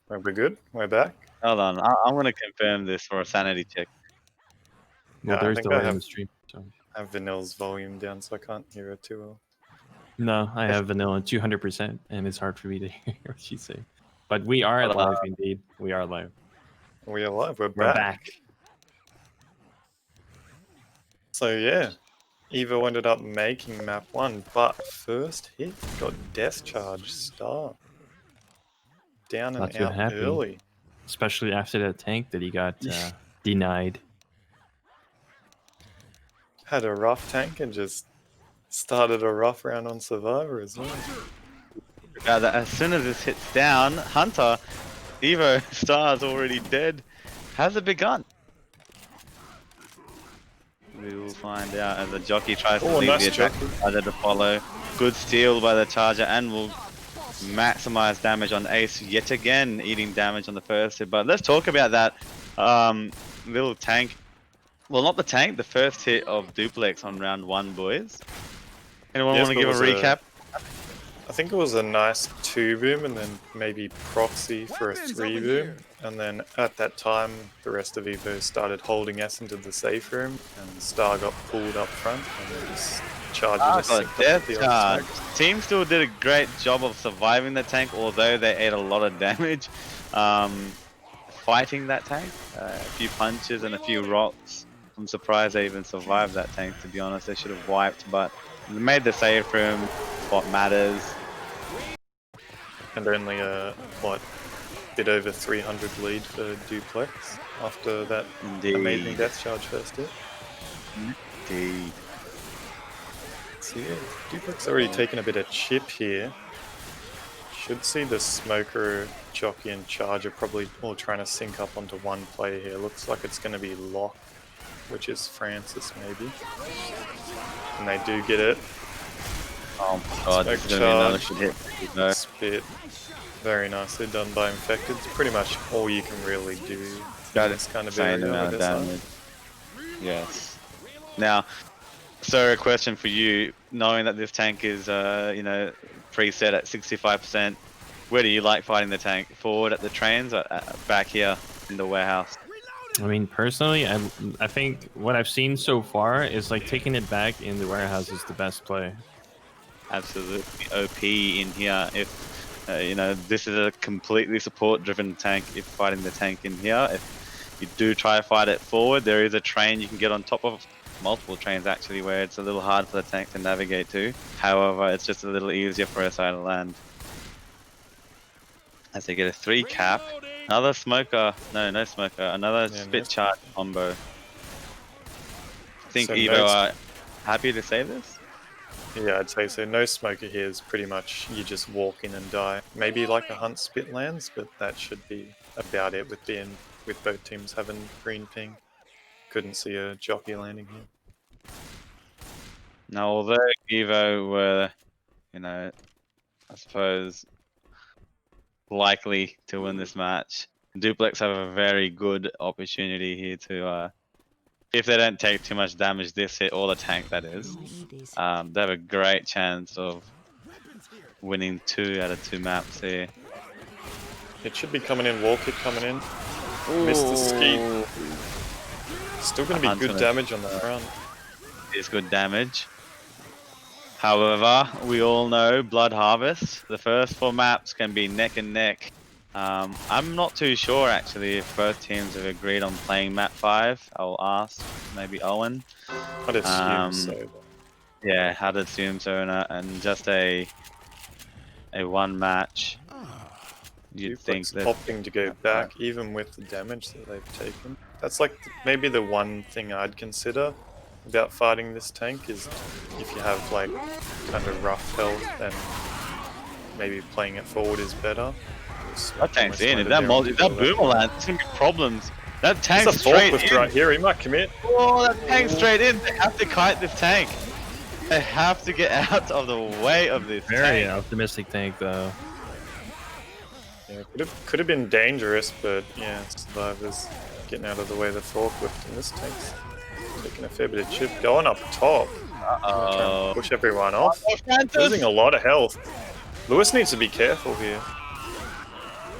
We're good. We're back. Hold on, I'm gonna confirm this for a sanity check. Well, Yeah, I there's think delay in the stream, so. I have Vanille's volume down, so I can't hear her too well. No, I have vanilla 200%, and it's hard for me to hear what she's saying. But we are live, indeed. We are live. We are live. We're We're back. back. So yeah, Evo ended up making map 1, but first hit got Death Charge Star. Down Not and too out happy. early. Especially after that tank that he got denied. Had a rough tank and just started a rough round on Survivor as well. As soon as this hits down, Hunter, Evo Star's already dead. Has it begun? We will find out as the jockey tries to leave the attack Charger to follow. Good steal by the Charger and will maximize damage on Ace yet again, eating damage on the first hit. But let's talk about that little tank. Well, not the tank, the first hit of Duplex on round 1, boys. Anyone want to give a recap? I think it was a nice 2-boom and then maybe proxy for a 3-boom. And then at that time, the rest of Evo started holding S into the safe room and Star got pulled up front and then just Charger just Death Charge. Team still did a great job of surviving the tank, although they ate a lot of damage. Fighting that tank, a few punches and a few rocks. I'm surprised they even survived that tank, to be honest. They should have wiped, but they made the safe room what matters. And only a, bit over 300 lead for Duplex after that amazing Death Charge first hit. Indeed. So yeah, Duplex already taken a bit of chip here. Should see the Smoker, Jockey and Charger probably all trying to sync up onto one player here. Looks like it's going to be Locke, which is Francis maybe. And they do get it. Oh my god, this is going to be another shit hit. Spit. Very nicely done by Infected. It's pretty much all you can really do. Got this kind of amount of damage. Yes. Now, so a question for you, knowing that this tank is, preset at 65%, where do you like fighting the tank? Forward at the trains or back here in the warehouse? I mean, personally, I think what I've seen so far is like taking it back in the warehouse is the best play. Absolutely OP in here. If this is a completely support-driven tank. If fighting the tank in here, if you do try to fight it forward, there is a train you can get on top of. Multiple trains actually, where it's a little hard for the tank to navigate to. However, it's just a little easier for SI to land. As they get a 3 cap, another smoker, no smoker, another spit charge combo. I think so Evo are happy to say this? Yeah, I'd say so. No smoker here is pretty much you just walk in and die. Maybe like a hunt spit lands, but that should be about it with both teams having green ping. Couldn't see a jockey landing here. Now, although Evo were, I suppose, likely to win this match, Duplex have a very good opportunity here to, if they don't take too much damage this hit, or the tank that is, they have a great chance of winning 2 out of 2 maps here. It should be coming in, wall kick coming in. Missed the skeet. Still going to be good damage on the front. It is good damage. However, we all know Blood Harvest, the first 4 maps can be neck and neck. I'm not too sure actually if both teams have agreed on playing map 5. I'll ask maybe Owen. I'd assume so. Yeah, I'd assume so, and just a 1 match. You'd think that opting to go back, even with the damage that they've taken. That's like maybe the one thing I'd consider about fighting this tank is if you have like kind of rough health, then maybe playing it forward is better. That tank's in. If that boomerang, there's gonna be problems. That tank's straight in. Right here, he might commit. Oh, that tank's straight in. They have to kite this tank. They have to get out of the way of this tank. Very optimistic tank, though. Yeah, could have been dangerous, but yeah, Survivors getting out of the way of the forklift, and this tank's taking a fair bit of chip. Going up top. Trying to push everyone off. Losing a lot of health. Lewis needs to be careful here.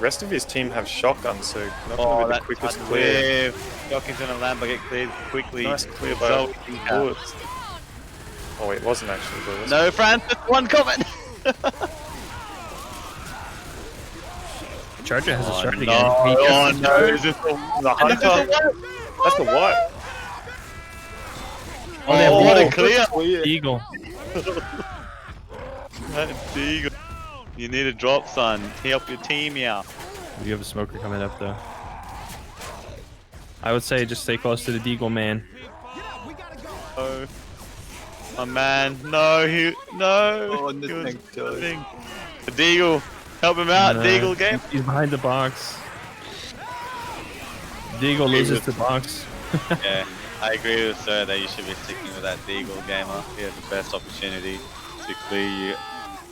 Rest of his team have shotguns, so not Oh, going to be the that quickest touch clear. whiff. Jockey's gonna land, but get cleared quickly. Nice clear by So, Bullets. Oh, it wasn't actually Bullets. no, Francis, one comment. Charger has a shot again. Oh no, is this The Hunter. That's the what? Oh, they have what a Eagle. clear. Eagle. That's Eagle. You need a drop, son. Help your team out. You have a smoker coming up though. I would say just stay close to the Deagle, man. Oh, my man. No, no. Oh, and He the was tank died. living. The Deagle. Help him out, Deagle game. He's behind the box. Deagle loses the box. Yeah, I agree with Sir that you should be sticking with that Deagle gamer. He has the best opportunity to clear you.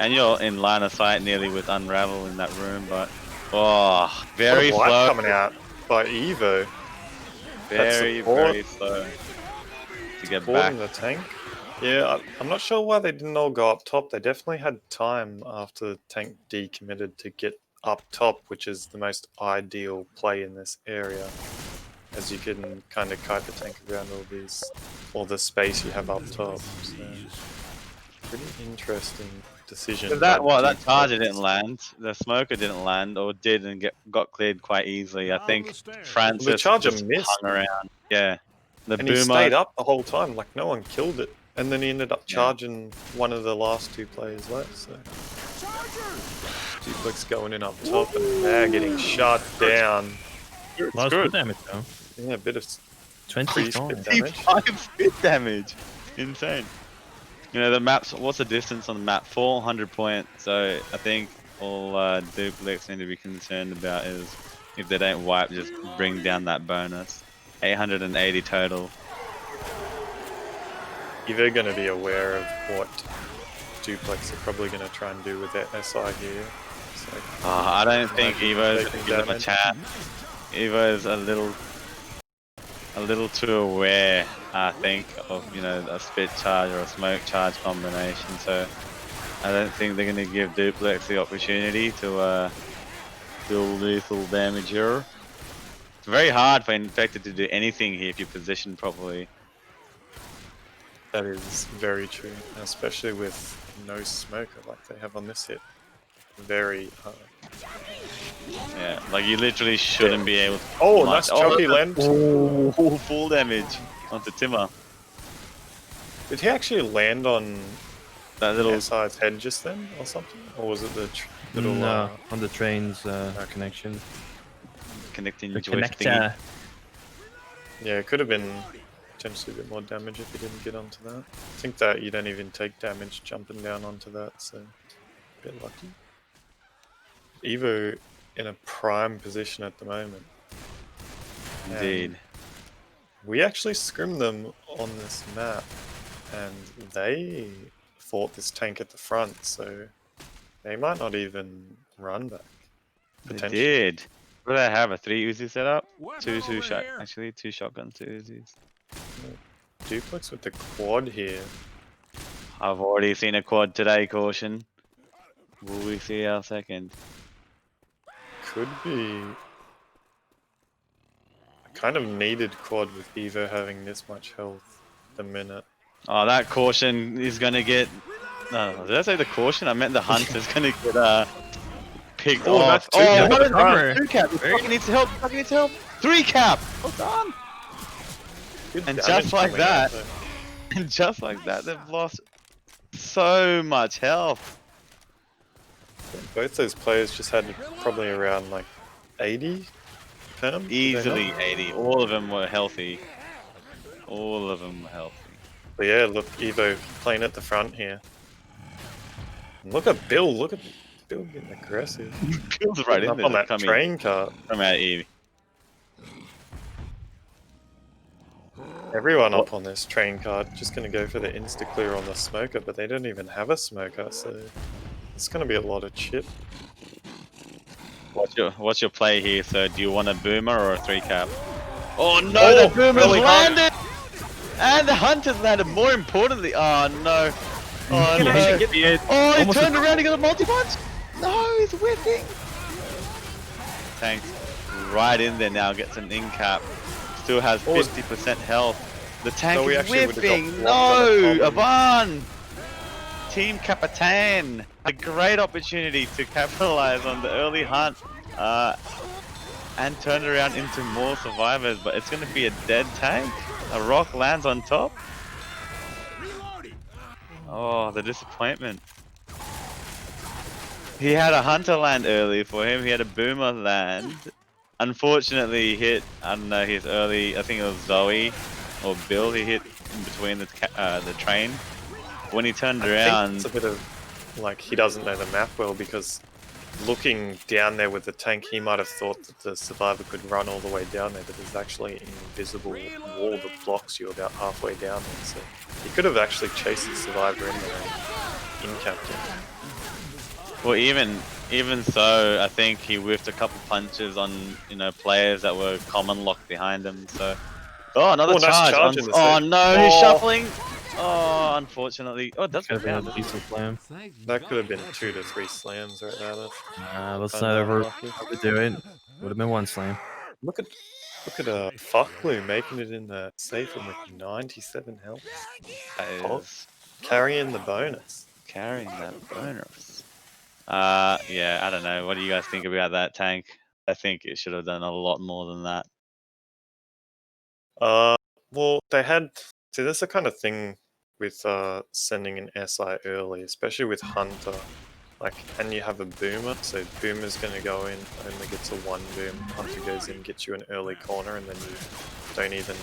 And you're in line of sight nearly with Unravel in that room, but oh, very What a slow. wipe coming out by Evo. Very, support. very slow to get back. Supporting the tank. Yeah, I'm not sure why they didn't all go up top. They definitely had time after the tank decommitted to get up top, which is the most ideal play in this area, as you can kind of kite the tank around all the space you have up top. So, pretty interesting decision. That by that Duplex. charger didn't land, the smoker didn't land, or did and got cleared quite easily. I think Francis The charger just missed. hung around. Yeah, the And he boomer. stayed up the whole time, like no one killed it. And then he ended up charging one of the last two players left, so... Duplex going in up top and they're getting shot down. Lost good damage though. Yeah, a bit of 20 free gone. spit damage. 5 spit damage. Insane. You know, the map's, what's the distance on the map? 400 points. So I think all Duplex need to be concerned about is if they don't wipe, just bring down that bonus. 880 total. You're going to be aware of what Duplex are probably going to try and do with that SI here. So, I don't think Evo's taking give them a damage. chance. Evo's a little too aware, I think, of a spit charge or a smoke charge combination. So I don't think they're going to give Duplex the opportunity to deal lethal damage here. It's very hard for Infected to do anything here if you position properly. that is very true, especially with no smoker like they have on this hit. Very hard. Yeah, like you literally shouldn't be able to. Oh, nice choppy land. Oh, full damage onto Timmer. Did he actually land on That little SI's head just then, or something? Or was it the little... No, on the train's connection. connecting The joystick. connector. Yeah, it could have been potentially a bit more damage if he didn't get onto that. I think that you don't even take damage jumping down onto that, so a bit lucky. Evo in a prime position at the moment. Indeed. We actually scrimmed them on this map, and they fought this tank at the front, so they might not even run back. They Potentially. did. What do they have? A 3 Uzi setup? Two shot. Actually, 2 shotguns, 2 Uzis. Duplex with the quad here. I've already seen a quad today, caution. Will we see our second? Could be a kind of needed quad with Evo having this much health at the minute. Oh, that caution is gonna get. No, did I say the caution? I meant the hunt is gonna get picked Oh, off. that's two cap. no, Cover. 2 cap. Fucking needs help. Fucking needs help. 3 cap. Well done. Good And damage just like coming out, that- though. And just like that, they've lost so much health. Both those players just had probably around like 80 perm. did they Easily not? 80. All of them were healthy. All of them were healthy. But yeah, look, Evo playing at the front here. And look at Bill. Look at Bill getting aggressive. Kills right in Up there. on that Come train cart. Come out, Evie. Everyone up on this train cart just going to go for the insta clear on the smoker, but they don't even have a smoker, so it's going to be a lot of chip. What's your play here, sir? Do you want a boomer or a 3 cap? Oh no, Oh, the boomer's really hard. landed! And the hunter's landed, more importantly. Oh no. Oh no. Yeah, Oh, he Almost turned around and got a multi-punch? No, he's whipping. Tank's right in there now, gets an in cap. Still has 50% health. The tank So we is actually would've got whipping. blocked on No, the common. Avan! Team Capitan, a great opportunity to capitalize on the early hunt and turn around into more survivors, but it's going to be a dead tank. A rock lands on top. Oh, the disappointment. He had a hunter land early for him. He had a boomer land. Unfortunately, he hit, I don't know, his early, I think it was Zoe or Bill. He hit in between the train. When he turned around, it's a bit of like he doesn't know the map well, because looking down there with the tank, he might have thought that the survivor could run all the way down there, but there's actually an invisible wall that blocks you about halfway down there. So he could have actually chased the survivor in there and in-capped him. well, even so, I think he whiffed a couple punches on players that were common locked behind him. So, another nice charge. charge in the Oh set. no, he's shuffling. Oh, unfortunately. Oh, it does go Could have been down. a decent slam. That could have been 2 to 3 slams right there. Let's Kinda not unlucky. overdo it. Would have been 1 slam. Look at Fuckblue making it in the safe and with 97 health. That is Carrying the bonus. carrying that bonus. Yeah, I don't know. What do you guys think about that tank? I think it should have done a lot more than that. Well, they had. See, that's the kind of thing with sending an SI early, especially with Hunter. Like, and you have a Boomer, so Boomer's going to go in, only gets a 1 boom. Hunter goes in, gets you an early corner, and then you don't even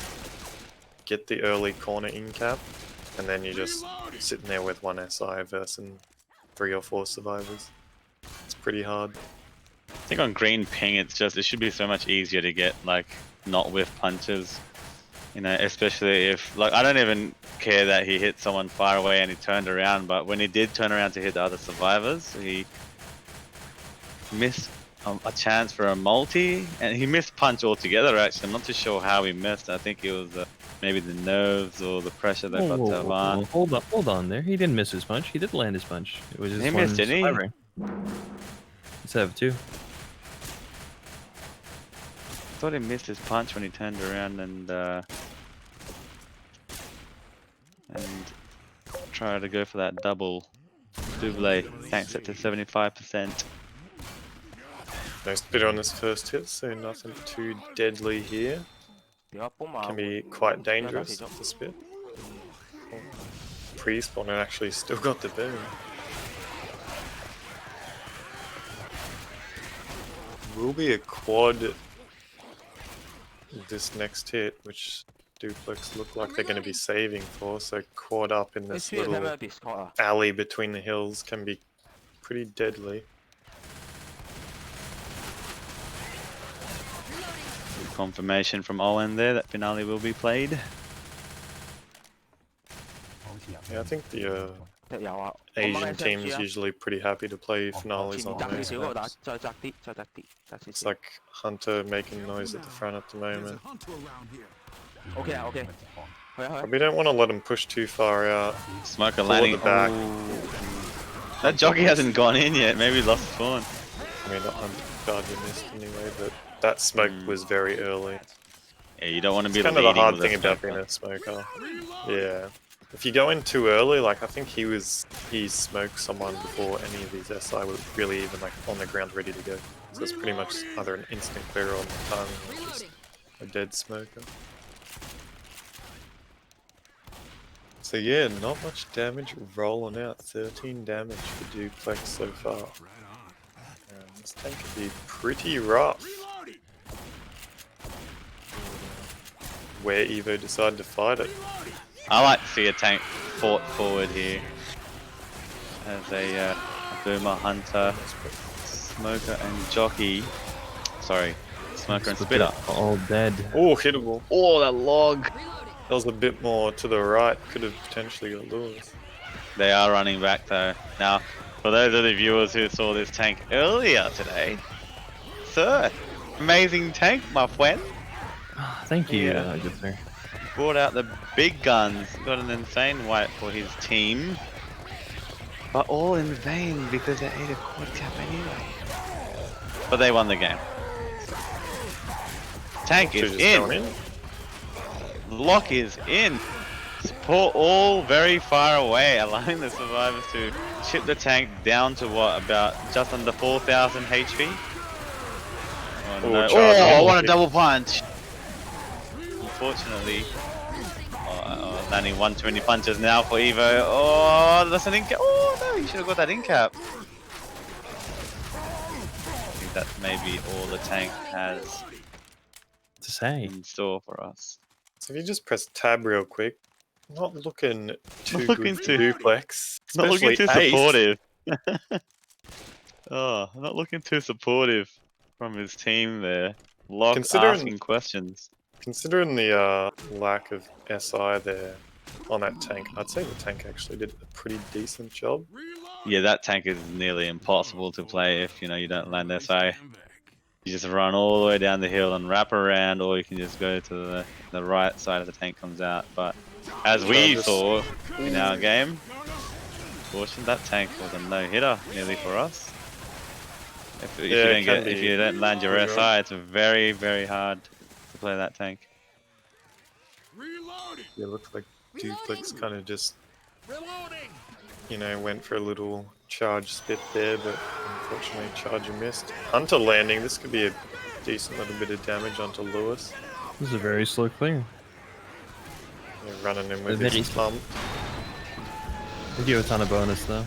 get the early corner in cap, and then you're just sitting there with 1 SI versus 3 or 4 survivors. It's pretty hard. I think on green ping, it should be so much easier to get like not whiff punches. Especially if, like, I don't even care that he hit someone far away and he turned around, but when he did turn around to hit the other survivors, he missed a chance for a multi, and he missed punch altogether. Actually, I'm not too sure how he missed. I think it was maybe the nerves or the pressure that got to Avan. Hold on there. He didn't miss his punch. He did land his punch. It was just He one missed, didn't he? survivor. Instead of 2. I thought he missed his punch when he turned around and tried to go for that double double. Tank set to 75%. No spit on this first hit, so nothing too deadly here. Can be quite dangerous with the spit. Pre-spawner actually still got the boom. Will be a quad this next hit, which Duplex look like they're going to be saving for, so quad up in this little alley between the hills can be pretty deadly. Confirmation from Owen there that finale will be played. Yeah, I think the Asian team's usually pretty happy to play finales on those maps. It's like Hunter making noise at the front at the moment. Probably don't want to let him push too far out. Smoker Pull at landing. the back. That jockey hasn't gone in yet. Maybe he lost spawn. I mean, Guardian missed anyway, but that smoke was very early. Yeah, you don't want to be It's kind of leading the hard with a thing about smoker. being a smoker. Yeah. If you go in too early, like I think he smoked someone before any of these SI were really even like on the ground ready to go. So it's pretty much either an instant clear on the tongue or just a dead smoker. So yeah, not much damage rolling out. 13 damage for Duplex so far. This tank could be pretty rough. Where Evo decided to fight it. I like to see a tank fought forward here as a boomer, hunter, smoker, and jockey. Sorry, smoker and spitter. All dead. Oh, hittable. Oh, that log! That was a bit more to the right. Could have potentially got Lewis. They are running back though. Now, for those of the viewers who saw this tank earlier today, sir, amazing tank, my friend. Thank you, Yeah. good sir. Brought out the big guns, got an insane wipe for his team. But all in vain because they ate a quad cap anyway. But they won the game. Tank is Just in. going in. Lock is in. Support all very far away, allowing the survivors to chip the tank down to what, about just under 4,000 HP? Oh, no. charge Oh, in. what a double punch! Unfortunately, landing 120 punches now for Evo. Oh, that's an in-cap. Oh no, you should have got that in-cap. I think that's maybe all the tank has To say. in store for us. So if you just press tab real quick, not looking too looking good for too- Duplex. Not looking too Especially Ace. supportive. Oh, not looking too supportive from his team there. Lock asking questions. Considering the lack of SI there on that tank, I'd say the tank actually did a pretty decent job. Yeah, that tank is nearly impossible to play if you don't land SI. You just run all the way down the hill and wrap around, or you can just go to the right side of the tank comes out. But as we saw in our game, fortunately that tank was a no-hitter nearly for us. If you don't land your SI, it's very, very hard to play that tank. Yeah, it looks like Duplex kind of just, went for a little charge spit there, but unfortunately Charger missed. Hunter landing, this could be a decent little bit of damage onto Lewis. This is a very slow clear. They're running in with his pump. They give a ton of bonus though.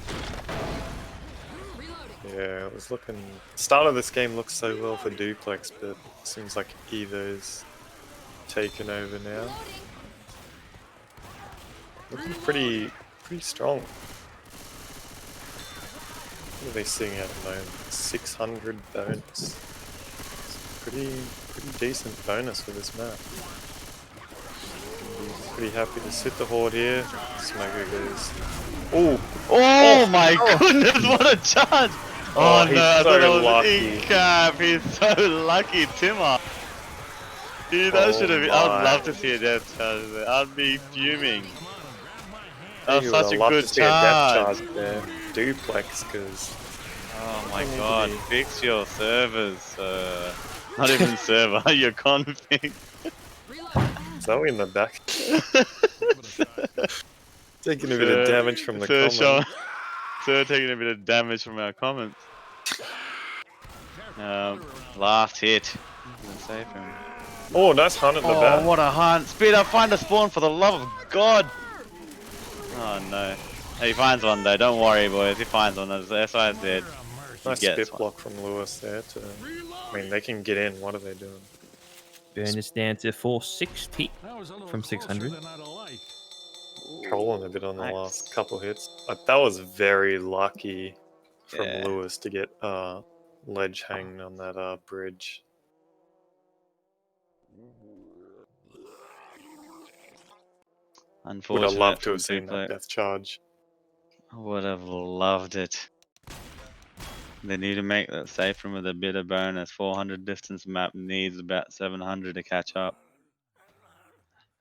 Yeah, it was looking... Start of this game looks so well for Duplex, but it seems like Evo's taken over now. Looking pretty strong. What are they seeing at the moment? 600 bonus. It's pretty decent bonus for this map. Pretty happy to sit the horde here. Smoker goes. Oh my goodness, what a charge! Oh, he's no, I thought that was lucky. an in-cap. He's so lucky, Timmer. Dude, that should have. I'd love to see a death charge there. I'd be fuming. That was such a good charge. There. Duplex, because. Oh my god, fix your servers. Not even server, your config. Zoe in the back. Taking a bit of damage from the comments. Sir taking a bit of damage from our comments. Last hit. Save him. Oh, nice hunt at the back. Oh, what a hunt. Speed up, find a spawn for the love of God. Oh no. He finds one though, don't worry boys, he finds one. As SI is dead. Nice spit block from Lewis there. I mean, they can get in, what are they doing? Bonus down to 460 from 600. Trolling a bit on the last couple hits. That was very lucky from Lewis to get ledge hanging on that bridge. Unfortunately, would have loved to have seen that death charge. I would have loved it. They need to make that safe room with a bit of bonus. 400 distance map needs about 700 to catch up.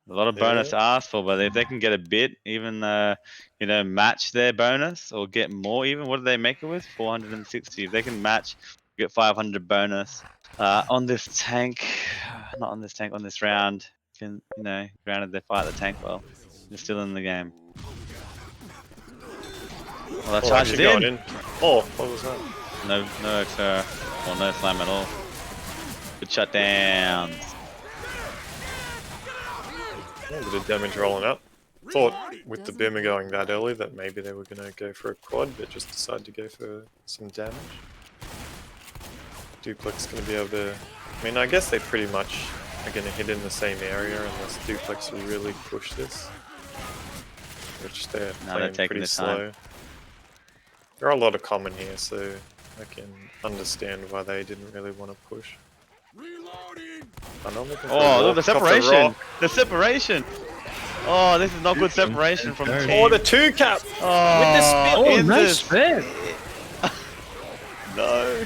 A lot of bonus to ask for, but if they can get a bit, even match their bonus or get more, even what do they make it with? 460. If they can match, get 500 bonus on this tank. Not on this tank, on this round. Can granted they fight the tank well, they're still in the game. Well, that charge is in. Oh, what was that? No extra or no slam at all. Good shutdowns. A bit of damage rolling up. Thought with the boomer going that early that maybe they were going to go for a quad, but just decided to go for some damage. Duplex going to be able to... I mean, I guess they pretty much are going to hit in the same area unless Duplex really push this. Which they're playing pretty slow. There are a lot of common here, so I can understand why they didn't really want to push. Oh, look, the separation! The separation! Oh, this is not good separation from the team. Oh, the 2-cap! Oh, with the spit! Oh, nice spit! No.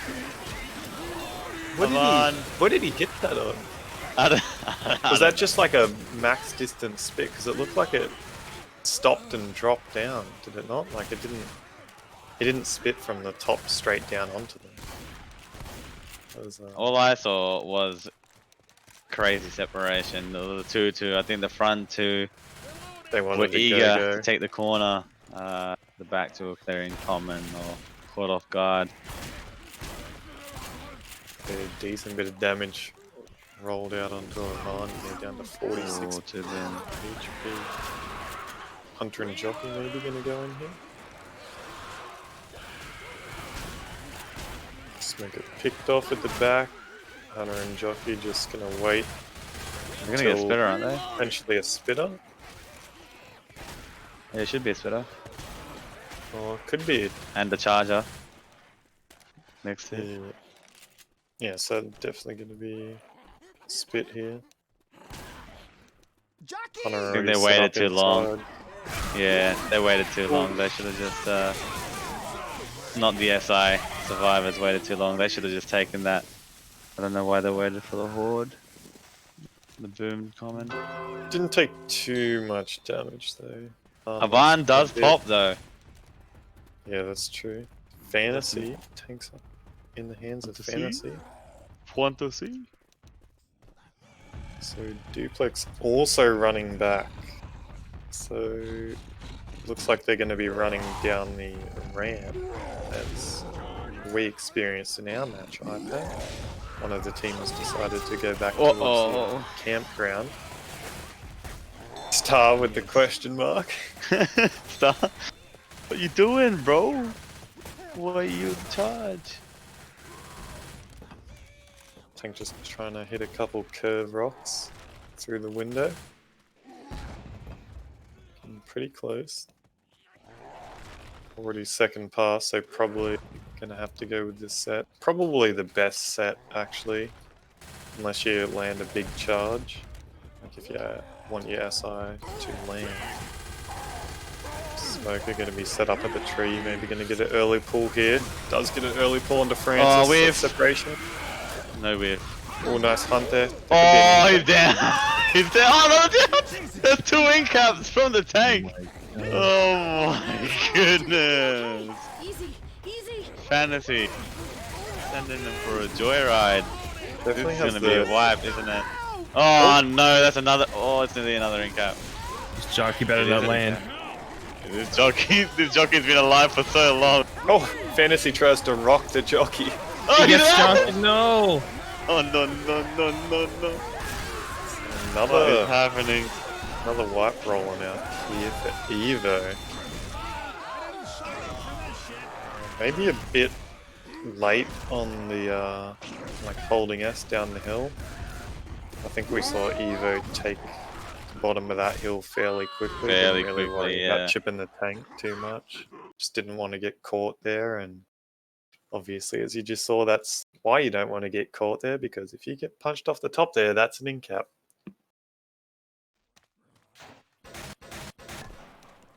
What did he hit that on? Was that just like a max distance spit? Because it looked like it stopped and dropped down, did it not? Like it didn't spit from the top straight down onto them. All I saw was crazy separation. The 2-2. I think the front two They were wanted to eager go. to take the corner. The back two were clearing common or caught off guard. A decent bit of damage rolled out onto Iran. They're down to 46 Ooh, to them. HP. Hunter and Jockey maybe going to go in here. Smoke it picked off at the back. Hunter and Jockey just going to wait. They're gonna get a spitter, aren't they? Potentially a spitter. Yeah, it should be a spitter. Or could be. And the charger. Next to it. Yeah. Yeah, so definitely going to be a spit here. I think they waited too long. Yeah, they waited too long. They should have just, not the SI survivors waited too long. They should have just taken that. I don't know why they waited for the horde. The boom common. Didn't take too much damage though. Avan does pop though. Yeah, that's true. Fantasy tanks up in the hands of Fantasy. Fantasy. So Duplex also running back. So looks like they're going to be running down the ramp as we experienced in our match, I think. One of the teams decided to go back towards the campground. Star with the question mark. Star, what you doing, bro? Why are you in charge? Tank just trying to hit a couple curve rocks through the window. Getting pretty close. Already second pass, so probably gonna have to go with this set. Probably the best set actually, unless you land a big charge. Like if you want your SI to land. Smoker gonna be set up at the tree, maybe gonna get an early pull here. Does get an early pull onto Francis. Oh, we have separation. No weird. Oh, nice hunt there. Oh, he's down. He's down. Oh, no, down. There's 2 incaps from the tank. Oh my goodness. Easy. Fantasy. Sending them for a joyride. Definitely This is has gonna be a wipe, isn't it? Oh no, that's another. Oh, it's nearly another incap. This jockey better not land. This jockey's been alive for so long. Oh, Fantasy tries to rock the jockey. Oh, He gets no! jockeyed. No. Oh no. What is happening? Another wipe rolling out here for Evo. Maybe a bit late on the like holding S down the hill. I think we saw Evo take the bottom of that hill fairly quickly. Fairly Didn't really quickly, worry yeah. about chipping the tank too much. Just didn't want to get caught there, and obviously, as you just saw, that's why you don't want to get caught there, because if you get punched off the top there, that's an incap.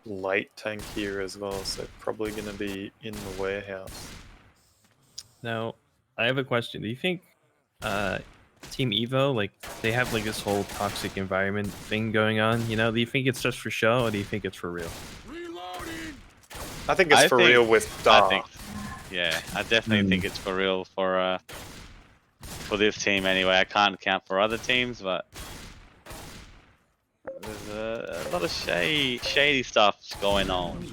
Late tank here as well, so probably going to be in the warehouse. Now, I have a question. Do you think Team Evo, like, they have like this whole toxic environment thing going on? You know, do you think it's just for show, or do you think it's for real? I think it's real with Star. Yeah, I definitely think it's for real for this team anyway. I can't count for other teams, but there's a lot of shady stuff going on.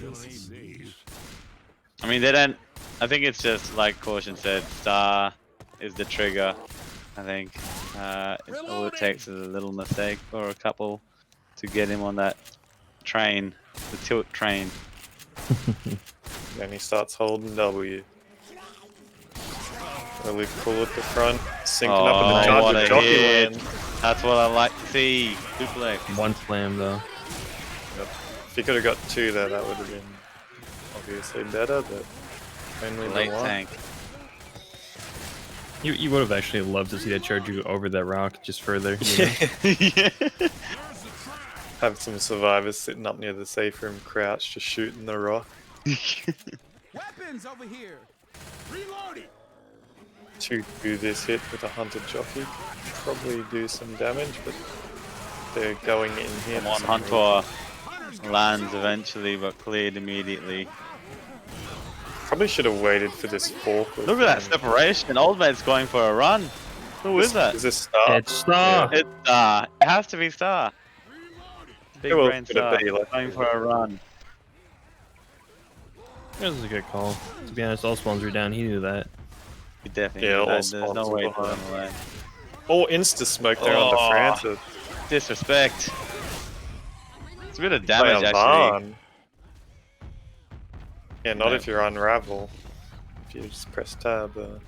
I mean, they don't. I think it's just like Caution said. Star is the trigger. I think all it takes is a little mistake or a couple to get him on that train, the tilt train. And he starts holding W. Early pull at the front, syncing up in the charge of jockey land. That's what I like to see. Duplex. One slam though. Yep. If he could have got 2 there, that would have been obviously better, but only Late the 1. tank. You would have actually loved to see that charge you over that rock just further. You know? Yeah. Have some survivors sitting up near the safe room, crouched, just shooting the rock. Weapons over here. Reloading. To do this hit with a hunted jockey, probably do some damage, but they're going in here. Come on, Hunter lands eventually, but cleared immediately. Probably should have waited for this forklift. Look at that separation. Old mate's going for a run. Who is that? Is this Star? It's Star. It's Star. It has to be Star. Big Who else brain could it Star. be? Like, Going for a run. That was a good call. To be honest, all spawns were down. He knew that. He definitely Yeah, knew all that. There's no spawns way were to run behind. away. Or insta smoke there onto Oh. Francis. Disrespect. It's a bit of Play damage on actually. Barn. Yeah, not No. if you're unravel. If you just press tab.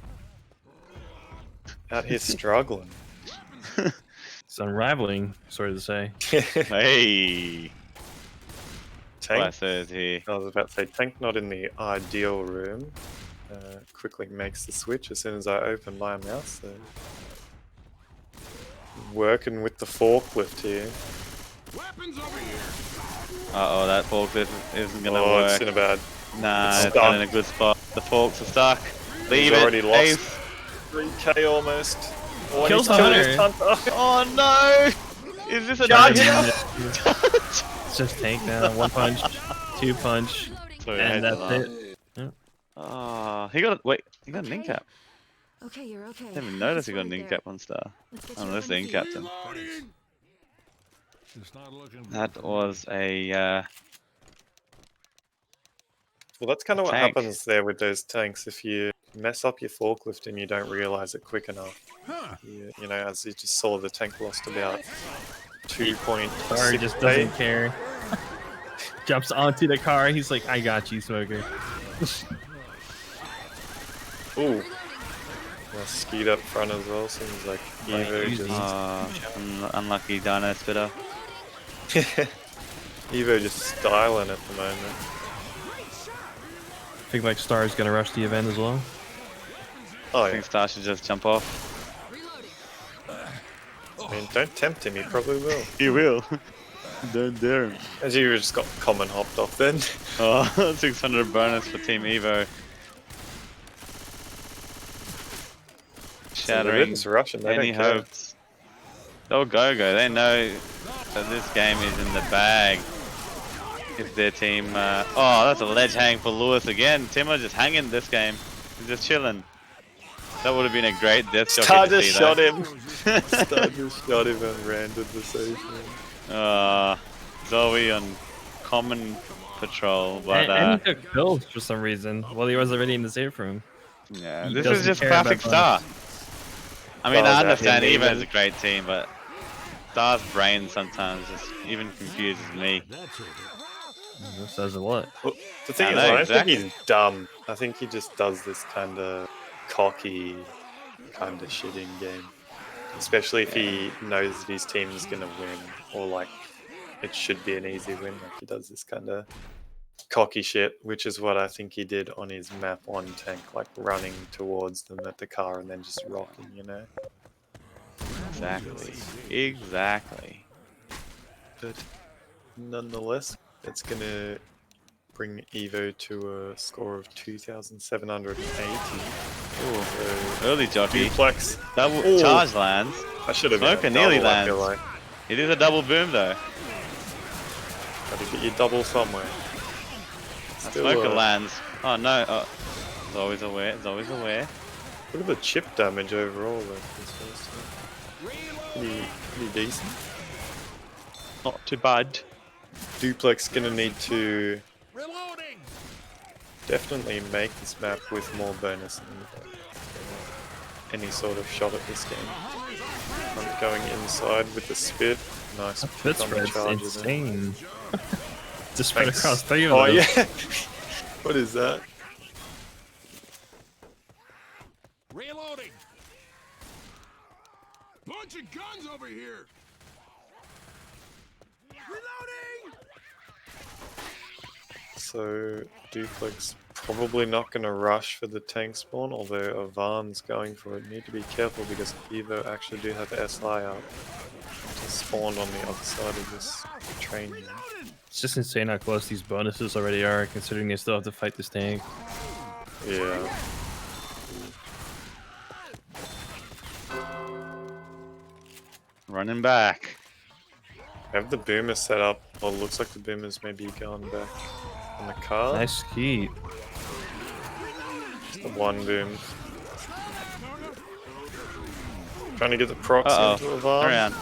Out here struggling. It's unraveling, sort of to say. Hey. What I Tank. says here. I was about to say tank not in the ideal room. Quickly makes the switch as soon as I open my mouse. So. Working with the forklift here. Weapons over here. Uh oh, that forklift isn't gonna Oh, it's work. in a bad. Nah, It's it's not in stuck. a good spot. The forks are stuck. Leave He's it. already lost. Ace. 3k almost. Oh, Kills he's the killed his hunter. hunter. Oh no! Is this a Charge nugget? It's just tank now. 1 punch, 2 punch, Sorry, I and hate that's that. it. Oh, he got wait. He got an ink cap. Okay, you're okay. I didn't even notice he got an ink cap on Star. Let's get Oh, you that's up the on ink your captain. Reloading. It's not looking That was a Well, that's kind of what Tank. happens there with those tanks. If you mess up your forklift and you don't realize it quick enough, you know, as you just saw, the tank lost about 2.6. Car just doesn't care. Jumps onto the car. He's like, I got you, smoker. Ooh. Skeet up front as well. Seems like Evo easy. just, unlucky Dino Spitter. Evo just styling at the moment. Think like Star's gonna rush the event as well. Oh I yeah. think Star should just jump off. I mean, don't tempt him. He probably will. He will. Don't dare him. As you just got common hopped off then. Oh, 600 bonus for Team Evo. Shattering It's Russian. They any don't care. hopes. They'll go. They know that this game is in the bag. If their team... oh, that's a ledge hang for Lewis again. Timmer just hanging this game. He's just chilling. That would have been a great death jockey Star to just see, shot though. him. Star just shot him and ran to the station. Zoe on common patrol, but And he took pills for some reason while he was already in the safe room. yeah, he this is doesn't just care classic about Star. I mean, Well, I that understand him Evo is even- a great team, but Star's brain sometimes just even confuses me. This says a lot. Well, the thing I is, know, I don't exactly. think he's dumb. I think he just does this kind of cocky, kind of shit in game. Especially if he knows that his team is going to win, or like it should be an easy win. Like he does this kind of cocky shit, which is what I think he did on his map on tank, like running towards them at the car and then just rocking, you know. Exactly. But nonetheless, it's going to bring Evo to a score of 2,780. Ooh, So, early jockey. Duplex. Double Ooh. charge lands. I should have been Smoker a nearly double, I feel lands. like. It is a double boom though. Gotta get your double somewhere. Still, Smoker lands. Oh no. Oh. It's always aware. It's always aware. Look at the chip damage overall. Though, this first time. Pretty decent. Not too bad. Duplex gonna need to Reloading. definitely make this map with more bonus than any sort of shot at this game. I'm going inside with the spit. Nice. That fit pick on the spread's charger there. insane. Just spread Thanks. across 3 of Oh them. yeah. What is that? Reloading. Bunch of guns over here. Reloading. So Duplex probably not going to rush for the tank spawn, although Avan's going for it. Need to be careful because Evo actually do have SI up to spawn on the other side of this train here. It's just insane how close these bonuses already are, considering they still have to fight this tank. Yeah. Running back. Have the boomer set up. Well, it looks like the boomer's maybe gone back on the car. Nice key. Just the one boom. Trying to get the procs into a Van. Around.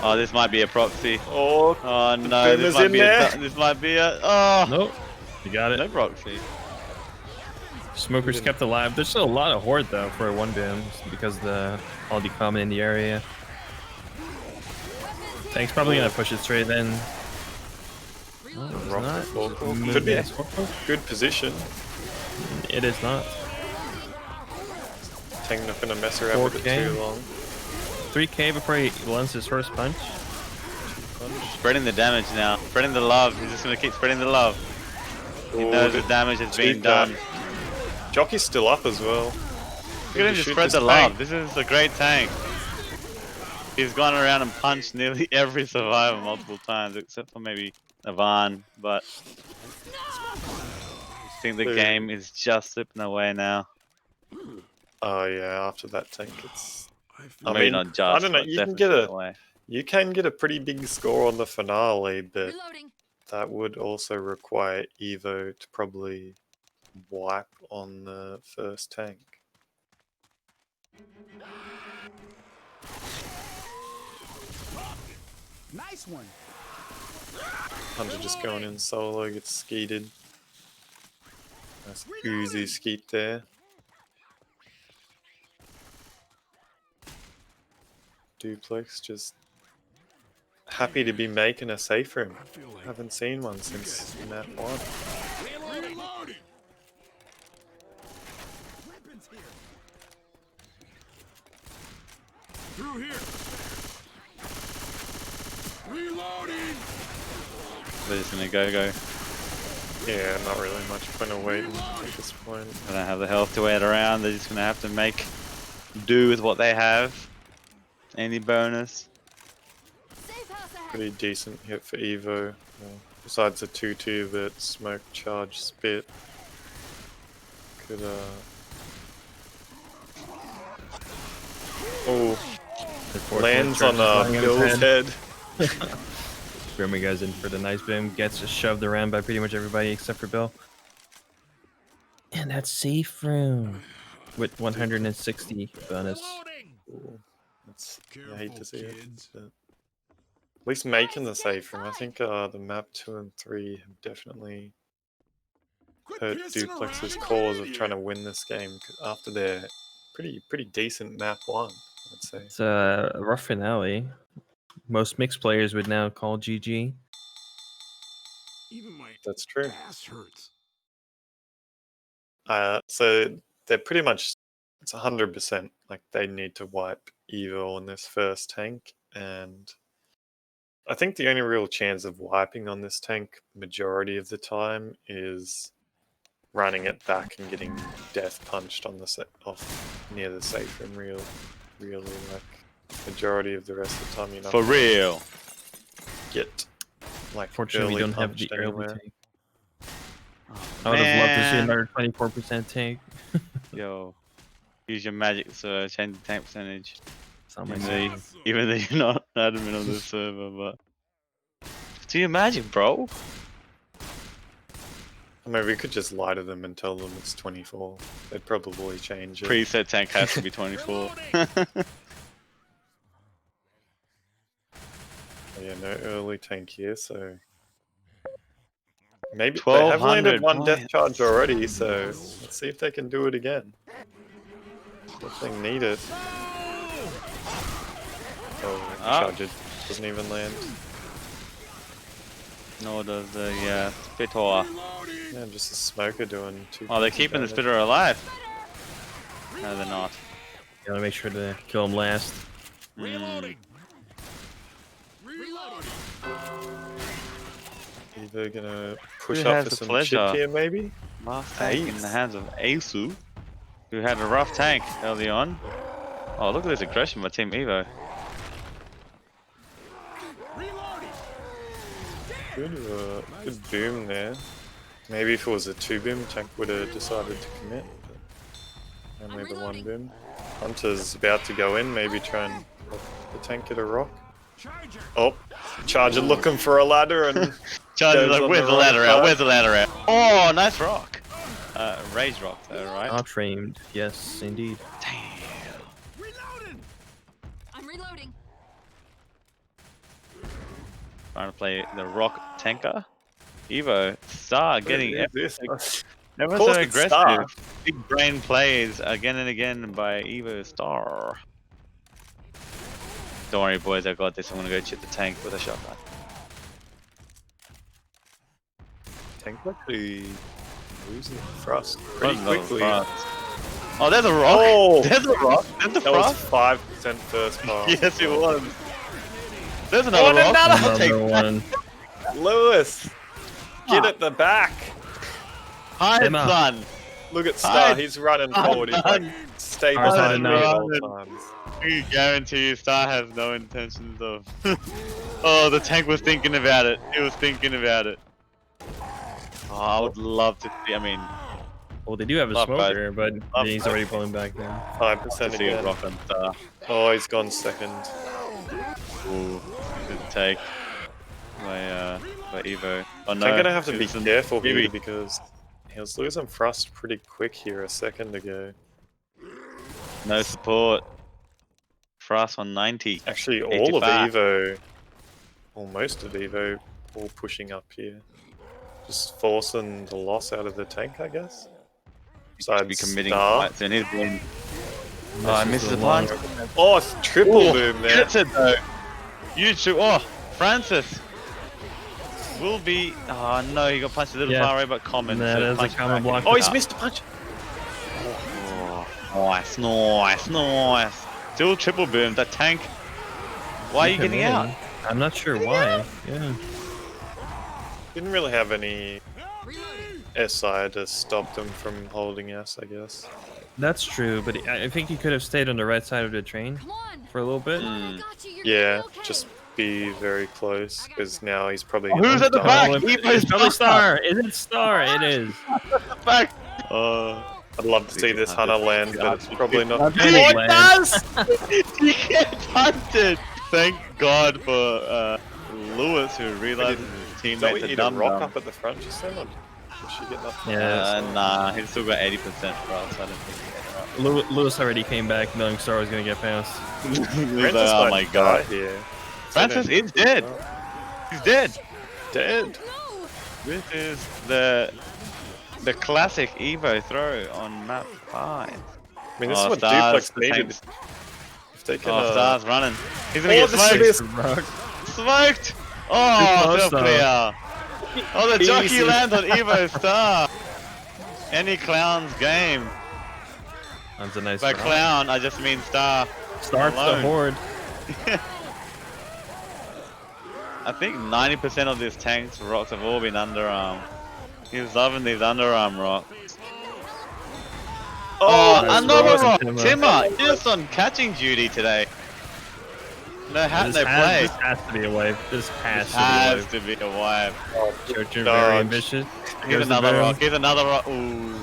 Oh, this might be a proxy. Oh, Oh no, boom this is might in be there. a. This might be a. Oh, Nope. You got it. no proxy. Smokers kept alive. There's still a lot of horde though for a one boom because the all decommon in the area. Tank's probably gonna push it straight in. Oh, it's Rock not. the forecourt. Move Could be this forecourt. good position. It is not. Tank not gonna mess around with it 4K. too long. 3k before he lands his first punch. Spreading the damage now. Spreading the love. He's just gonna keep spreading the love. He knows the damage has been done. Jockey's still up as well. Look at him just spread the love. This is a great tank. He's gone around and punched nearly every survivor multiple times, except for maybe Navan, but I think the game is just slipping away now. Oh yeah, after that tank, it's. I Maybe mean, not just, I don't know. but You can definitely get slipping a, away. you can get a pretty big score on the finale, but Reloading. that would also require Evo to probably wipe on the first tank. Nice one. Hunter just going in solo, gets skeeted. Nice oozy skeet there. Duplex just happy to be making a safe room. Haven't seen one since map 1. Reloading. Through here. Reloading. They're just gonna go. Yeah, not really much point of waiting at this point. They don't have the health to wait around. They're just gonna have to make do with what they have. Any bonus? Safe house ahead. Pretty decent hit for Evo. Well, besides the 2-2 that smoke charge spit. Could oh, lands on Bill's head. Grimmy goes in for the nice boom, gets shoved around by pretty much everybody except for Bill. And that's safe room with 160 bonus. Reloading. Ooh, I hate to see it. But at least making the safe room. I think the map 2 and 3 have definitely hurt Duplex's cause of trying to win this game after their pretty decent map 1, I'd say. It's a rough finale. Most mixed players would now call GG. Even my That's true. ass hurts. So they're pretty much, it's 100% like they need to wipe Evo on this first tank, and I think the only real chance of wiping on this tank majority of the time is running it back and getting death punched on the off near the safe room. Really, like majority of the rest of the time you're not For real. get like Fortunately, we early don't have the punched early anywhere. tank. I would have loved to see Man. another 24% tank. Yo, use your magic to change the tank percentage. It's on my Even side. though, even though you're not admin on this server, but do your magic, bro. I mean, we could just lie to them and tell them it's 24. They'd probably change it. Preset tank has to be 24. Yeah, no early tank here, so maybe they have 1200 landed one death points. charge already. So let's see if they can do it again. Definitely need it. Oh, charge it doesn't even land. Nor does the Spitter. Yeah, just a smoker doing 2. Oh, they're keeping the Spitter alive. No, they're not. Gotta make sure to kill him last. Reloading. Reloading. Either gonna push Who up has for the some pleasure? chip here, maybe. Last tank in the hands of Asu, who had a rough tank early on. Oh, look at this aggression by Team Evo. Reloading. Good boom there. Maybe if it was a 2 boom, tank would have decided to commit. But only the 1 boom. Hunter's about to go in, maybe try and let the tank get a rock. Charger. Oh, Charger looking for a ladder and Charger's goes like, on where's the the wrong ladder side. at? Where's the ladder at? Oh, nice rock. Rage rock though, right? Not framed. Yes, indeed. Damn. Reloading. Reloading. Trying to play the rock tanker. Evo, Star getting What is ever this? so course it's aggressive. Star. Big brain plays again and again by Evo Star. Don't worry, boys, I got this. I'm gonna go chip the tank with a shotgun. Tank actually losing thrust pretty One little quickly. frost. Oh, there's a rock. Oh! There's a rock. There's a That was frost. 5% first pass. Yes, it was. There's another rock. I'll take Another that. one. Lewis! Get at the back! Hide, Emma. son. Look at Star, Hide. he's running forward. He's like stay Hard behind me side at now. all times. I guarantee you, Star has no intentions of. Oh, the tank was thinking about it. It was thinking about it. Oh, I would love to see. I mean, Well, they do have a Love smoker, but Love he's already pulling back down. 5% to see a again. rock on Star. Oh, he's gone second. Ooh, good take by Evo. Oh no, I'm gonna have to be it's an- careful here Maybe. because he was losing thrust pretty quick here a second ago. No support. Frost on 90. Actually, all of 85. Evo, or most of Evo, all pushing up here. Just forcing the loss out of the tank, I guess. Should Besides be committing Star. fights and he's been. Oh, I missed the long- punch. Oh, it's triple Ooh, boom there. gets it though. YouTube. Oh, Francis will be. Oh no, he got punched a little Yeah. far away, but common. That so is a punch common back. block. Oh, he's missed a punch. Oh, nice, nice, nice. Still triple boom. That tank. Why are you getting out? I'm not sure why. Yeah. Didn't really have any Reloading. SI to stop them from holding us, I guess. That's true, but I think he could have stayed on the right side of the train Come on. for a little bit. I Mm. got you. You're Yeah, gonna be okay. just be very close because now he's probably. Oh, who's at the done. back? Oh, it's probably Star. Is it Star? It is. Back. I'd love to see this Hunter land, but it's probably not. Oh, it does! He gets hunted. Thank God for Lewis, who realized his Is that teammates what are you dumb. rock up at the front just then? Or did she get nothing? Yeah. Nah, he's still got 80% for us. I don't think Lewis already came back knowing Star was gonna get passed. he's like, Francis oh might my die God. Here. Francis is dead. He's dead. Dead. No. This is the classic Evo throw on map 5. I mean, this Oh, is what Stars, Duplex the needed. tanks. If they can. Oh, Star's running. He's gonna Oh, get the smoked. Sibius. Smoked. Oh, close, still though. clear. Oh, the jockey Easy. lands on Evo Star. Any clown's game. That's a nice By rock. clown, I just mean Star. Starts the alone. horde. I think 90% of these tanks rocks have all been underarm. He's loving these underarm rocks. Oh, nice another rock. rock! Timmer. Timmer, just on catching duty today. No hat, This no play. has to be a wave. This has This to be a has wave. to be a wipe. Churchill Dodge. very ambitious. Here's Here's the another boom. rock. Here's another rock. Ooh.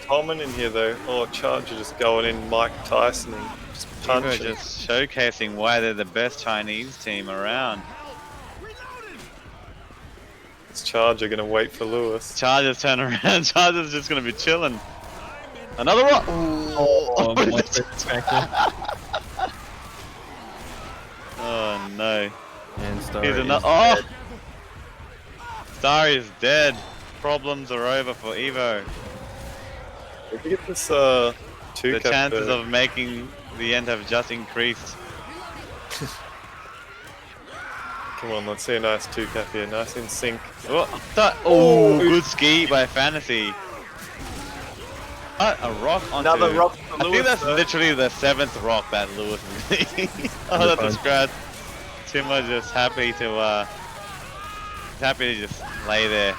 Common in here though. Oh, Charger just going in Mike Tyson and just Evo punching. just showcasing why they're the best Chinese team around. It's Charger gonna wait for Lewis. Chargers turn around. Chargers just gonna be chilling. Another rock. Oh, much expected. Oh no. And Star Here's is another. dead. Oh! Star is dead. Problems are over for Evo. If you get this two The cap chances there. of making the end have just increased. Come on, let's see a nice two cap here. Nice in sync. Oh, good ski by Fantasy. A rock onto. Another rock for I think Lewis, that's though. literally the 7th rock that Lewis is. Oh, that's a scratch. Timmer just happy to just lay there.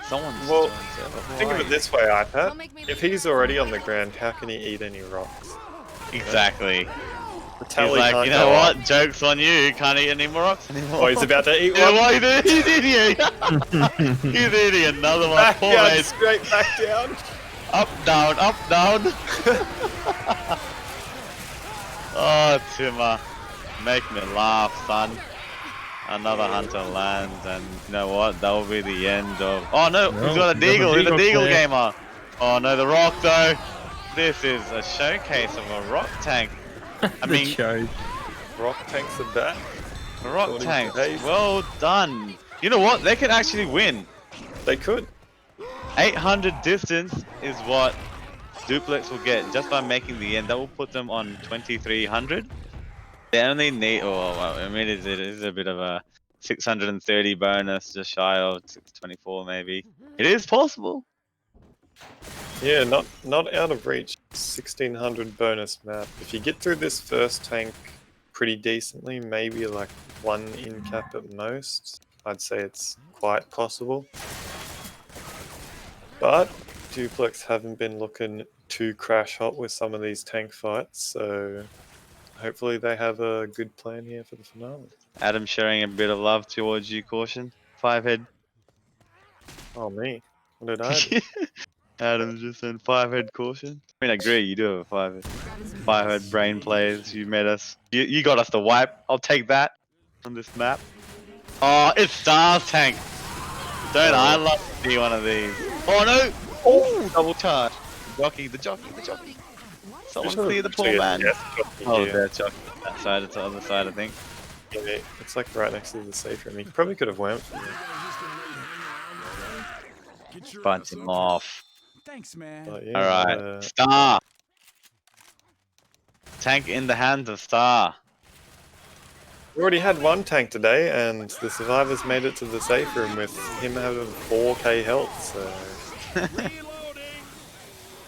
Someone's Well, joined server. Think of Why? it this way, Don't iPad. make me If leave. he's already on the ground, how can he eat any rocks? Exactly. The He's tally like, can't you know go what? up. Joke's on you. You can't eat any more rocks anymore. Oh, he's about to eat Yeah, one. what he's eating. He's eating another one. Back Poor down, mate. straight back down. Up, down, up, down. Oh, Timmer. Make me laugh, son. Another hunter lands, and you know what? That will be the end of. Oh no, No, he's got a he's got deagle. the He's a deagle deagle player. gamer. Oh no, the rock though. this is a showcase of a rock tank. I The mean, charge. Rock tanks are back. rock according to tanks. Dave. Well done. You know what? They could actually win. They could. 800 distance is what Duplex will get just by making the end. That will put them on 2300. They only need. Oh, well, I mean, it is a bit of a 630 bonus, just shy of 624 maybe. It is possible. Yeah, not out of reach. 1600 bonus map. If you get through this first tank pretty decently, maybe like one in cap at most, I'd say it's quite possible. But Duplex haven't been looking too crash hot with some of these tank fights, so hopefully they have a good plan here for the finale. Adam sharing a bit of love towards you, Caution. 5-head. Oh me, what did I do? Adam just said 5-head Caution. I mean, I agree, you do have a 5-head. 5-head brain plays, you made us. You got us the wipe. I'll take that on this map. Oh, it's Stars Tank. Don't I love to see one of these? Oh no! Oh, double charge. The jockey. Someone clear the poor man. Oh, they're jockey. That side, it's the other side, I think. Yeah, it's like right next to the safe room. He probably could have went for it. Get your Bunch ass him up. off. Thanks, man. But yeah, Alright, Star. Tank in the hands of Star. we already had one tank today, and the survivors made it to the safe room with him having 4k health. So Reloading.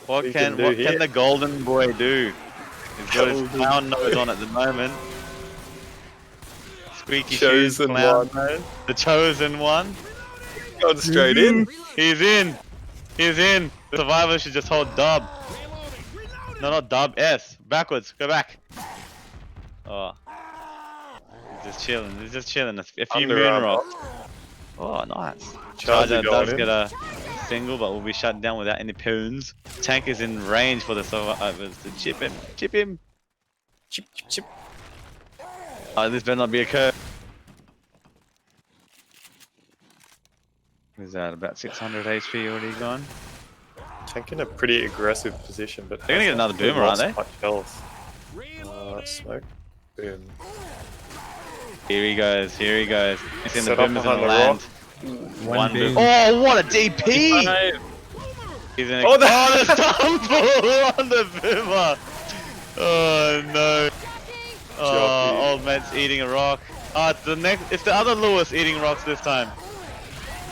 What We can can do here. the golden boy do? He's got his clown nose on at the moment. Squeaky shoes, chosen clown one, nose. The chosen one. gone straight in. He's in. He's in. The survivor should just hold dub. No, not dub. S. Backwards. Go back. Oh. He's just chilling. He's just chilling. A few Under moon armor. rocks. Oh, nice. Charger Charger does going get in. a single, but will be shut down without any poons. Tank is in range for the survivors to chip him. Chip him. Chip, chip, chip. Oh, this better not be a curve. Is that about 600 HP already gone? Tank in a pretty aggressive position, but They're gonna get another boomer, aren't they? Much health. Smoke. Boom. Here he goes. Here he goes. It's in the Set up boomers in behind the the land. One boom. boom. Oh, what a DP! He's in a Oh, the stumble on the boomer. Oh no. Oh, Jockey. old mate's eating a rock. Oh, it's the other Lewis eating rocks this time.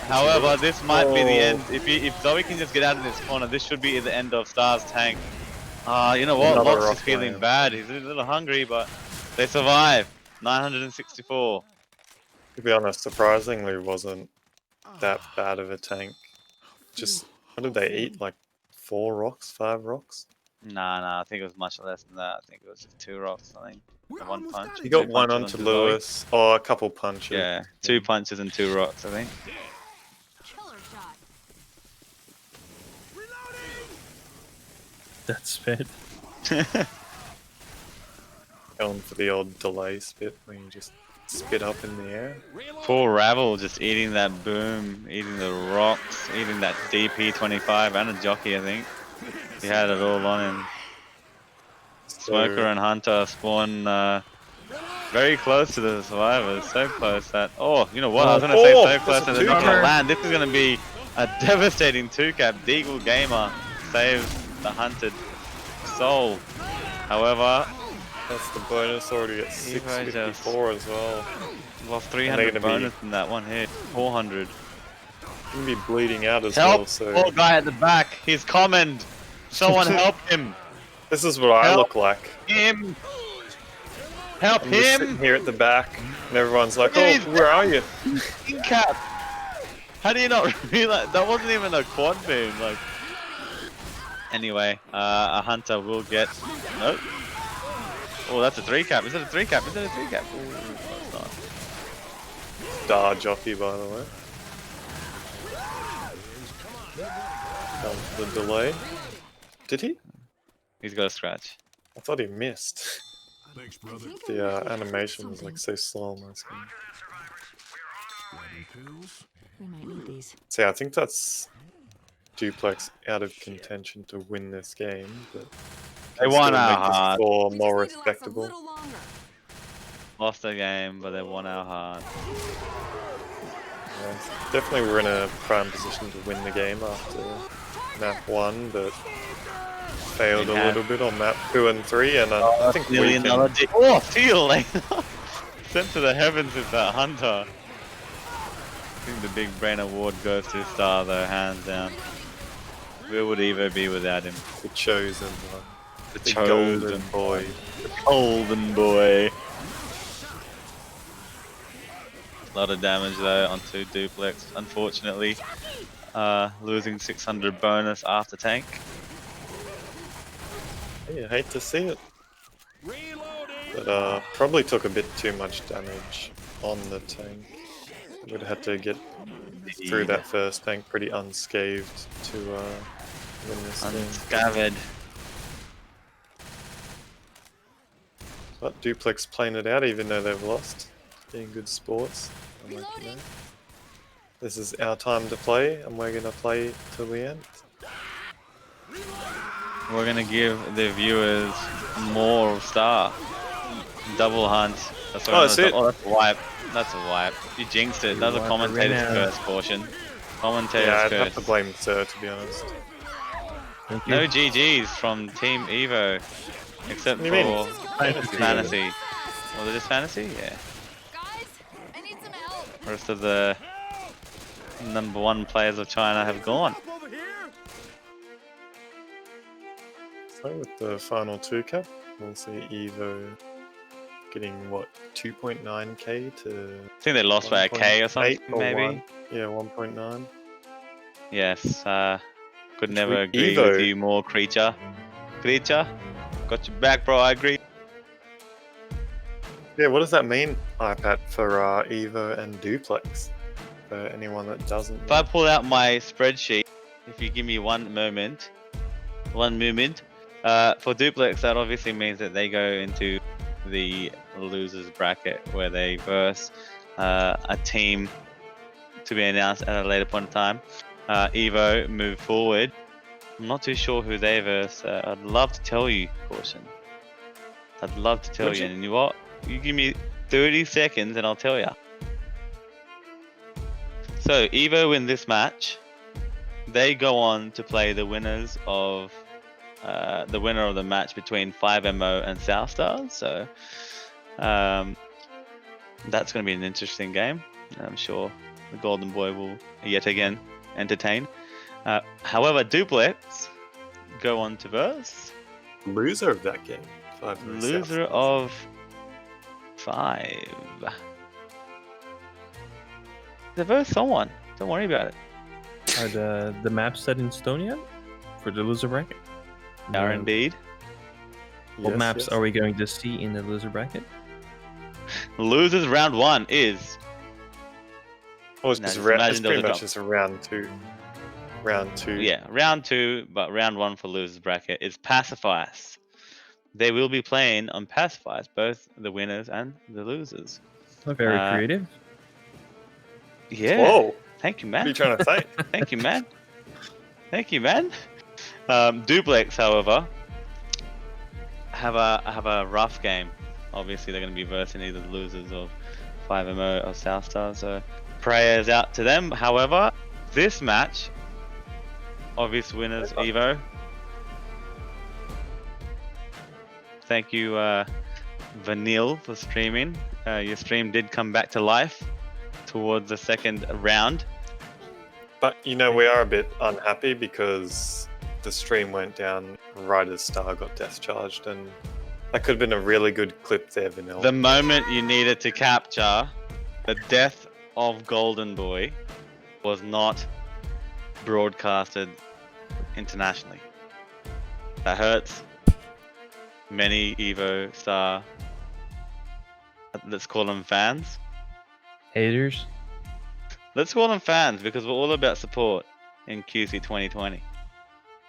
However, this might be the end. If Zoe can just get out of this corner, this should be the end of Star's tank. You know what? Another Lox rock is feeling land. bad. He's a little hungry, but they survive. 964. To be honest, surprisingly wasn't that bad of a tank. Just, what did they eat? Like 4 rocks, 5 rocks? Nah, I think it was much less than that. I think it was just 2 rocks, I think. We're One almost punch. out of He here. got Two one punches onto Zoe. Lewis. Oh, a couple punches. Yeah, 2 punches and 2 rocks, I think. Killer shot. That's spit. Going for the old delay spit when you just spit up in the air. Poor Ravel just eating that boom, eating the rocks, eating that DP25 and a jockey, I think. He had it all on him. Smoker and Hunter spawn very close to the survivors, so close that... Oh, you know what, I was going to say so close that they're not going to land. This is going to be a devastating 2-cap. Deagle Gamer saves the hunted soul. However, That's the bonus already at 654 as well. lost they're 300 gonna be- bonus in that one hit. 400. Gonna be bleeding out as well, Help! so Poor guy at the back. He's commoned. Someone help him. this is what I Help. look like. Him. Help I'm just sitting him. here at the back, and everyone's like, Look at "Oh, his where are you?" Cap. How do you not realize that wasn't even a quad boom? Like. Anyway, a hunter will get. Nope. Oh, that's a 3-cap. Is it a 3-cap? Is it a 3-cap? Oh, it's not. Star jockey, by the way. Comes the delay. Did he? He's got a scratch. I thought he missed. Thanks, brother. The animation was like so slow on my screen. Pills. We might need these. See, I think that's Duplex out of contention to win this game, but They can won still our make the heart. score We just more need to last a respectable. little longer. Lost the game, but they won our heart. Yeah, definitely we're in a prime position to win the game after map 1, but failed a little bit on map 2 and 3, and I think we Nearly can... another oh, steal! Sent to the heavens is that Hunter. I think the big brain award goes to Star though, hands down. Where would Evo be without him? The chosen one. The golden boy. Golden boy. A lot of damage though onto Duplex, unfortunately. Losing 600 bonus after tank. Yeah, hate to see it. Reloading. But probably took a bit too much damage on the tank. Would have had to get through that first tank pretty unscathed to win this game. Unscathed. But Duplex playing it out even though they've lost. Being good sports. I'm like, you know, this is our time to play and we're going to play till the end. We're gonna give the viewers more Star. Double hunt. That's it. Oh, that's a wipe. That's a wipe. You jinxed it. That was a commentator's curse, caution. Commentator's Yeah, I'd curse. have to blame Sir, to be honest. Thank you. No GGs from Team Evo. Except What do you mean? for Fantasy. Was it just Fantasy? Yeah. Guys, I need some help. Rest of the #1 players of China have gone. Over here. So with the final 2 cap, we'll see Evo getting what, 2.9k to I think they lost by a K or something, 1.8 or maybe. 1. Yeah, 1.9. Yes. Could Which never with agree Evo- with you more, creature. Creature, got your back, bro. I agree. Yeah, what does that mean, iPad, for Evo and Duplex? For anyone that doesn't If know. I pull out my spreadsheet, if you give me one moment, for Duplex, that obviously means that they go into the losers bracket where they verse a team to be announced at a later point in time. Evo move forward. I'm not too sure who they verse. I'd love to tell you, Caution. I'd love to tell Would you. you? And you know what? You give me 30 seconds and I'll tell you. So Evo in this match, they go on to play the winners of the winner of the match between 5MO and South Stars. So that's going to be an interesting game. I'm sure the Golden Boy will yet again entertain. However, Duplex go on to verse Loser of that game. 5 versus loser South. of 5. They verse someone. Don't worry about it. Are the maps set in stone yet for the loser bracket? They are indeed. What Yes, maps yes. are we going to see in the loser bracket? Losers round 1 is Oh, it's, Now just just it's imagine pretty those are much just a round 2. Round 2. yeah, round 2, but round 1 for losers bracket is Pacifiers. They will be playing on Pacifiers, both the winners and the losers. Very creative. Yeah. Whoa! Thank you, What are you man. trying to say? Thank you, man. Thank you, man. Duplex, however, have a rough game. Obviously, they're going to be versing either the losers of 5MO or South Star, so prayers out to them. However, this match, obvious winners, Evo. Thank you, Vanille, for streaming. Your stream did come back to life towards the second round. But, you know, we are a bit unhappy because the stream went down right as Star got discharged, and that could have been a really good clip there, Vanilla. The moment you needed to capture the death of Golden Boy was not broadcasted internationally. That hurts. Many Evo Star, let's call them fans. Haters. Let's call them fans because we're all about support in QC 2020.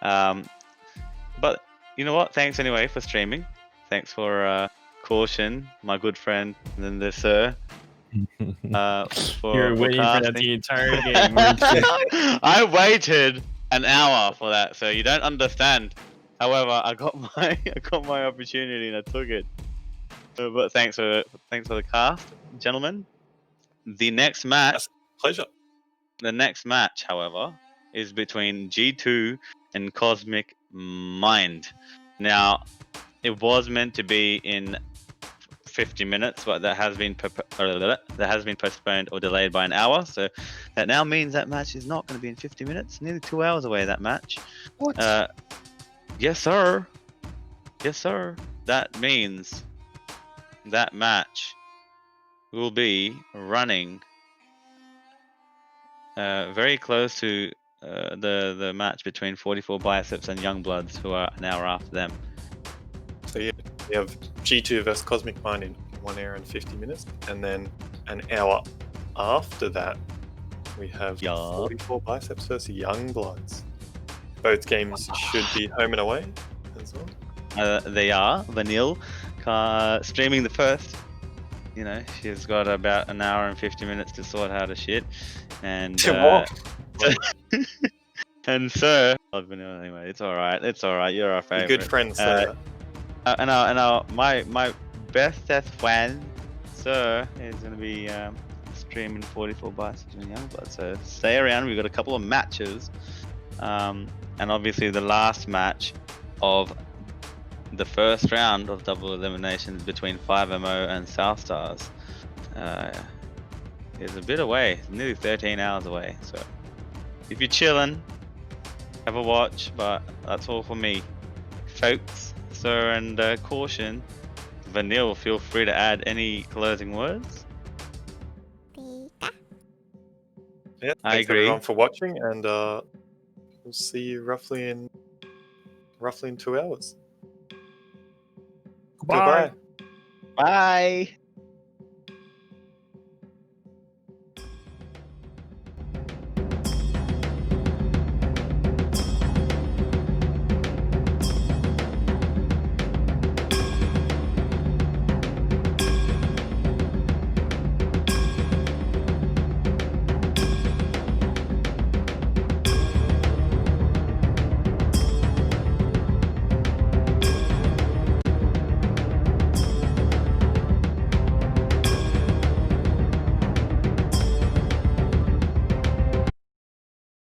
But you know what? Thanks anyway for streaming. Thanks for Caution, my good friend, and then the Sir. For You're waiting for that casting. the entire game. weren't you? I waited an hour for that, so you don't understand. However, I got my opportunity and I took it. But thanks for the cast, gentlemen. The next match, Pleasure. however, is between G2 and Cosmic Mind. Now, it was meant to be in 50 minutes, but that has been postponed or delayed by an hour. So that now means that match is not going to be in 50 minutes. Nearly 2 hours away. That match. What? Yes, sir. Yes, sir. That means that match will be running very close to the match between 44 Biceps and Youngbloods, who are an hour after them. So yeah, we have G2 versus Cosmic Mind in 1 hour and 50 minutes, and then an hour after that, we have Yeah. 44 Biceps versus Youngbloods. Both games should be home and away as well. They are vanille streaming the first. You know, she's got about an hour and 50 minutes to sort out her shit, and and so anyway, it's all right. It's all right. You're our You're favorite. good friends, sir. And my bestest friend, sir, is gonna be streaming 44 Biceps and Youngblood. So stay around. We've got a couple of matches, and obviously the last match of the first round of double eliminations between 5MO and South Stars is a bit away. It's nearly 13 hours away. So if you're chilling, have a watch. But that's all for me, folks. Sir, and caution, Vanille, feel free to add any closing words. Yeah, I thanks agree. everyone for watching, and we'll see you roughly in 2 hours. Goodbye. Goodbye. Bye.